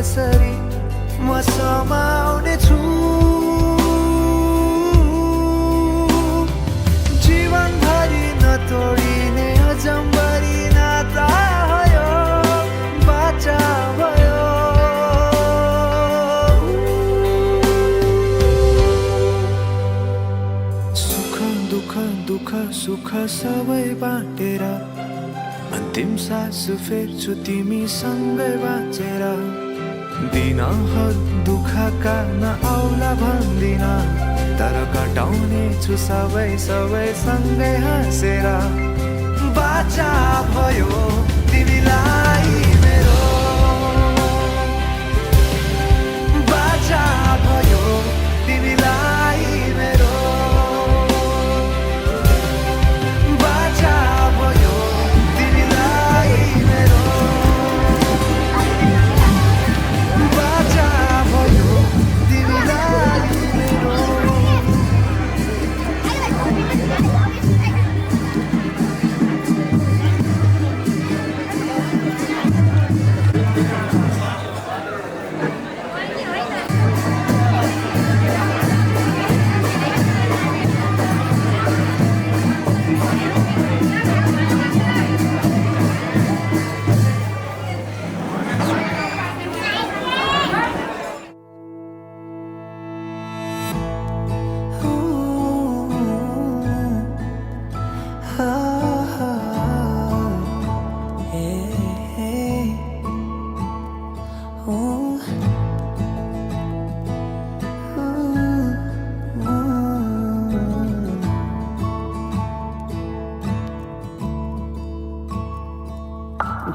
कसरी म समाउने छु जीवनभरि नतोडिने अजम्बरी नाता भयो बाचा भयो सुख दुःख दुःख सुख सबै बाँडेर अन्तिम सास फेर्छु तिमीसँगै बाँचेर दिनहरु दुःखका नआउला भन्दिन तर कटाउने छु सबै सँगै हाँसेर बाचा भयो तिमीलाई मेरो बाचा भयो तिमीलाई मेरो बाचा भयो तिमीलाई मेरो बाचा भयो तिमीलाई मेरो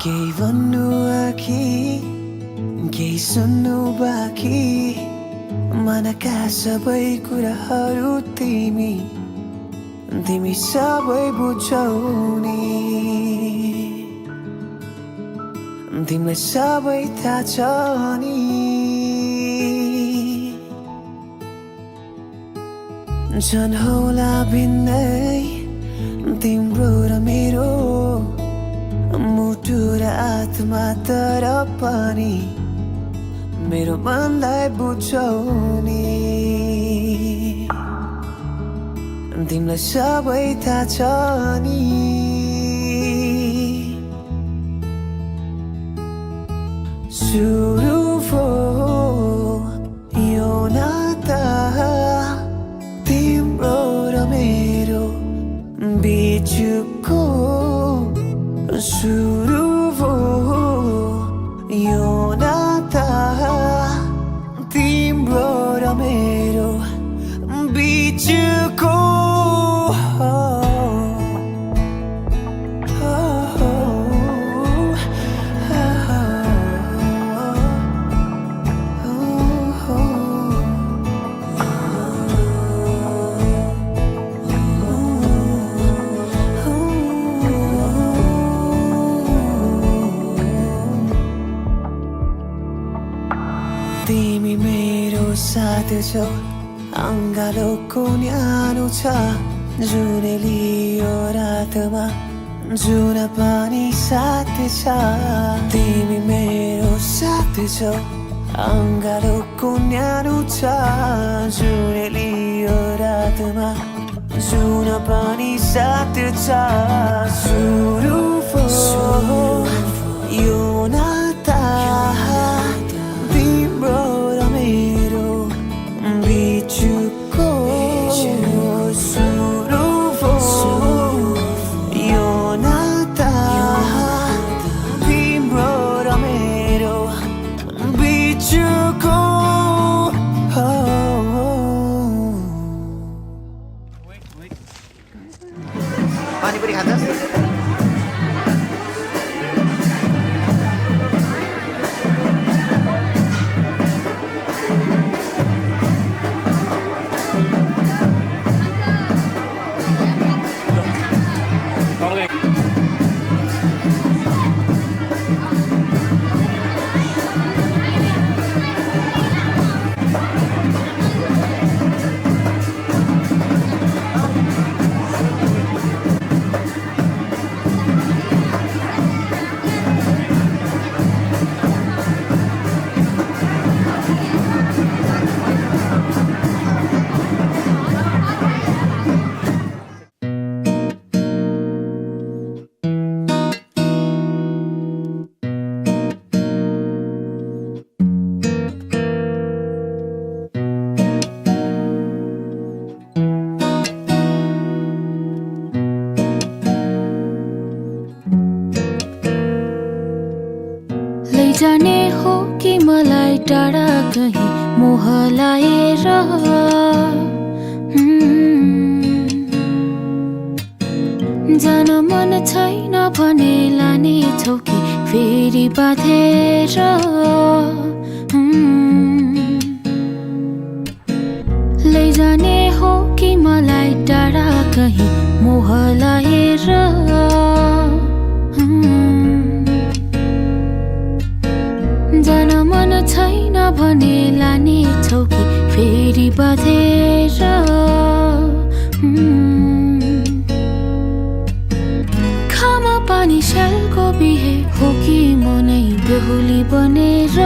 केही भन्नु आखी केही सुन्नु बाँकी मनका सबै कुराहरू तिमी सबै बुझ्छौ नि तिमीलाई सबै थाहा छ नि झन् होला भिन्दै तिम्रो र मेरो मुटु र आत्मा तर पनि मेरो मनलाई बुझ्छौ नि तिमीलाई सबै थाहा छ नि सुरु भयो यो नाता तिम्रो र मेरो बिचको सुरु भयो यो नाता तिम्रो र मेरो बिचको तिमी मेरो साथ छौ अङ्गालोको न्यानो छ जुन लियो रातमा जुन पनि साथ छ तिमी मेरो साथ छौ अङ्गालोको न्यानो छ जुन लियो रातमा जुन पनि साथ छ सुरु भयो यो नाता तिम्रो र मेरो बिचको सुरु भयो यो नाता तिम्रो र मेरो बिचको पानीपुरी खाँदैछ लैजाने हो कि मलाई टाढा कहीँ मोह लाएर जान मन छैन भने लाने छौ कि फेरि बाँधेर लैजाने हो कि मलाई टाढा कहीँ मोह लाएर जान मन छैन भने लाने छौ कि फेरि बाँधेर खामा पानी स्यालको बिहे हो कि म नै बेहुली बनेर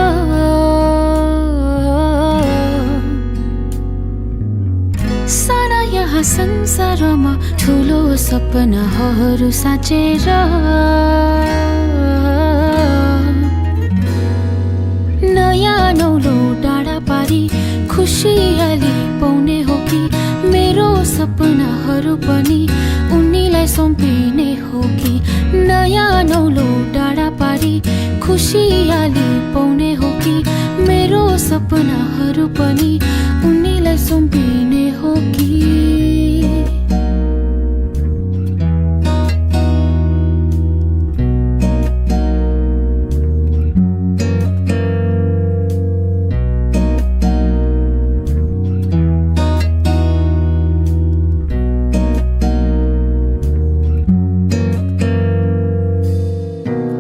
साना यहाँ संसारमा ठुलो सपनाहरू साँचेर नयाँ नौलो डाँडा पारी खुसियाली पाउने हो कि मेरो सपनाहरू पनि उनीलाई सुम्पिने हो कि नयाँ नौलो डाँडा पारी खुसियाली पाउने हो कि मेरो सपनाहरू पनि उनीलाई सुम्पिने हो कि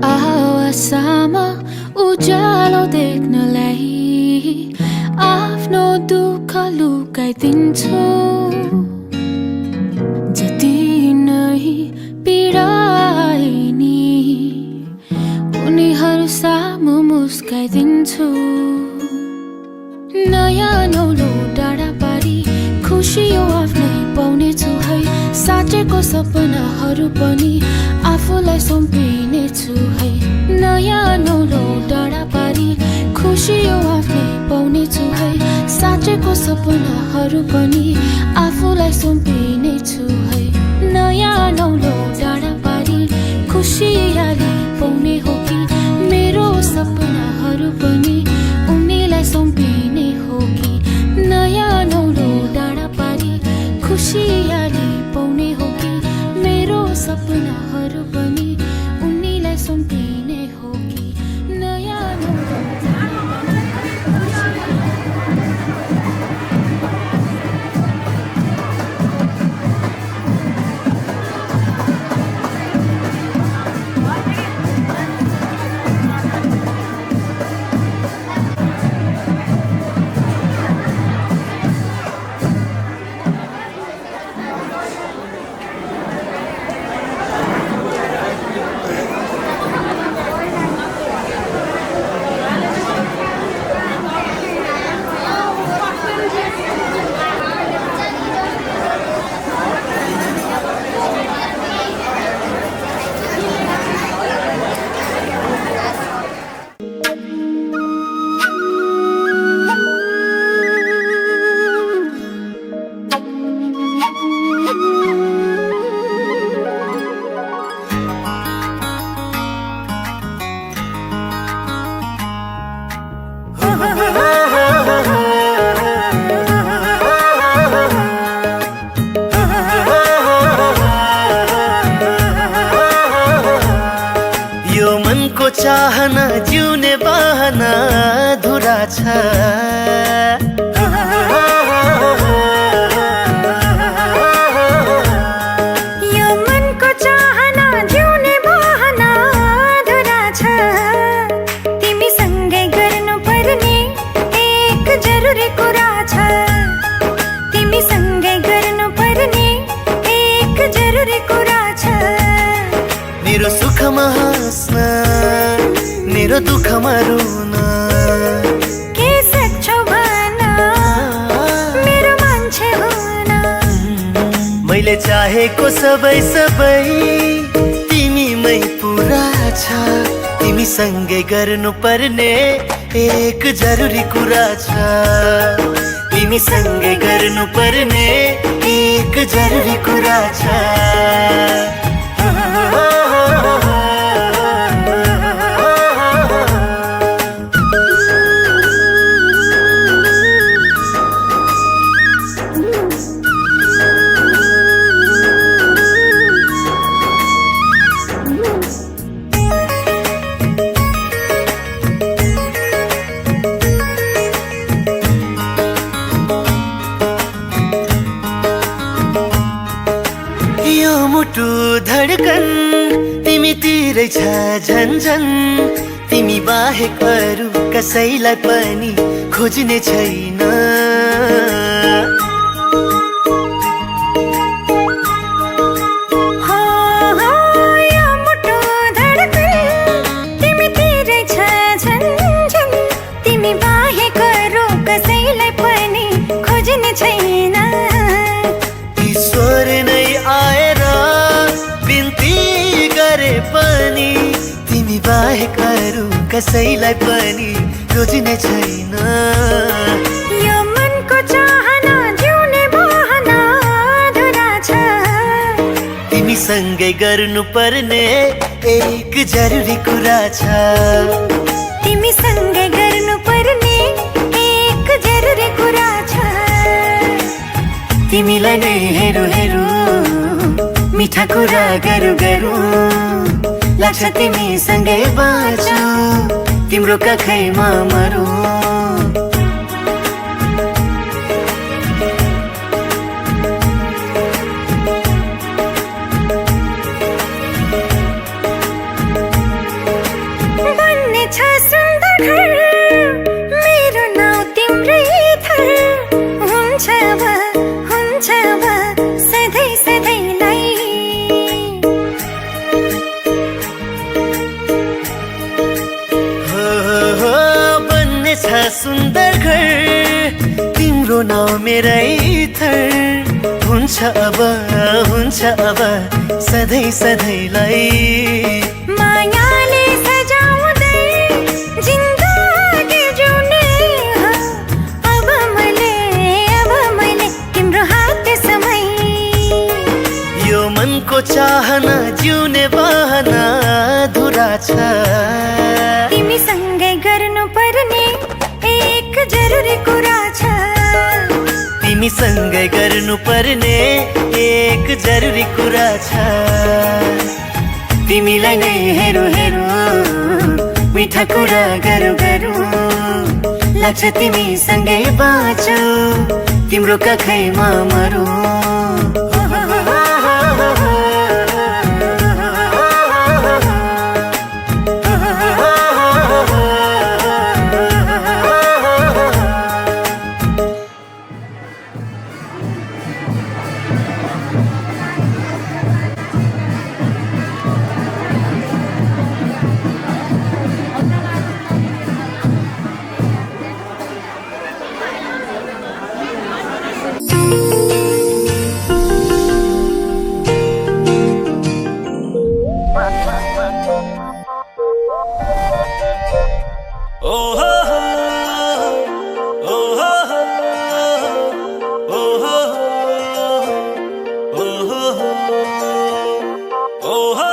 आशामा उज्यालो देख्नलाई आफ्नो दुःख लुकाइदिन्छु जति नै पीडाए नि उनीहरू सामु मुस्काइदिन्छु नयाँ नौलो डाँडा पारी खुसी यो आफ्नै पाउने छु है साँचेको सपनाहरू पनि आफूलाई सुम्पिने छु है नयाँ नौलो डाँडा पारी खुसी यो आफ्नै पाउने छु है साँचेको सपनाहरू पनि आफूलाई सुम्पिने छु है नयाँ नौलो डाँडा पारी खुसियाली पाउने हो कि मेरो सपनाहरू पनि उनीलाई सुम्पिने हो कि नयाँ नौलो डाँडा पारी खुसियाली पाउने हो कि मेरो सपनाहरू पनि उनीलाई सुम्पिने हो कि नयाँ नौलो चाहना जिउने बहना अधुरा छ यो मनको चाहना जिउने बहना अधुरा छ तिमीसँगै गर्नुपर्ने एक जरुरी कुरा छ तिमीसँगै गर्नुपर्ने एक जरुरी कुरा छ मेरो सुखमा हाँस्न मेरो दुःखमा रुन के सक्छौ भन मेरो मान्छे हुन मैले चाहेको सबै सबै तिमीमै पुरा छ तिमीसँगै गर्नुपर्ने एक जरुरी कुरा छ तिमीसँगै गर्नुपर्ने एक जरुरी कुरा छ झन्झन तिमी बाहेक अरू कसैलाई पनि खोज्ने छैन ईश्वर नै आएर बिन्ती गरे पनि तिमी बाहेक अरू कसैलाई पनि रोज्ने छैन यो मनको चाहना जिउने बहना अधुरा छ तिमीसँगै गर्नुपर्ने एक जरुरी कुरा छ तिमीसँगै गर्नुपर्ने एक जरुरी कुरा छ तिमीलाई नै हेरौँ हेरौँ मिठा कुरा गरौँ गरौँ लाग्छ तिमीसँगै बाँचौँ तिम्रो काखैमा मरौँ बन्ने छ सुन्दर घर मेरो नाउँ तिम्रै थर हुन्छ अब सधैँ सधैँलाई हो बन्ने छ सुन्दर घर तिम्रो नाउँ मेरै थर हुन्छ अब सधैँ सधैँलाई मायाले सजाउँदै जिन्दगी जिउने हो अब मैले तिम्रो हात समय यो मनको चाहना जिउने बहना अधुरा छ तिमीसँगै गर्नुपर्ने एक जरुरी कुरा छ तिमीसँगै गर्नुपर्ने एक जरुरी कुरा छ तिमीलाई नै हेरौँ हेरौँ मिठा कुरा गरौँ गरौँ लाग्छ तिमीसँगै बाँचौँ तिम्रो काखैमा मरौँ oh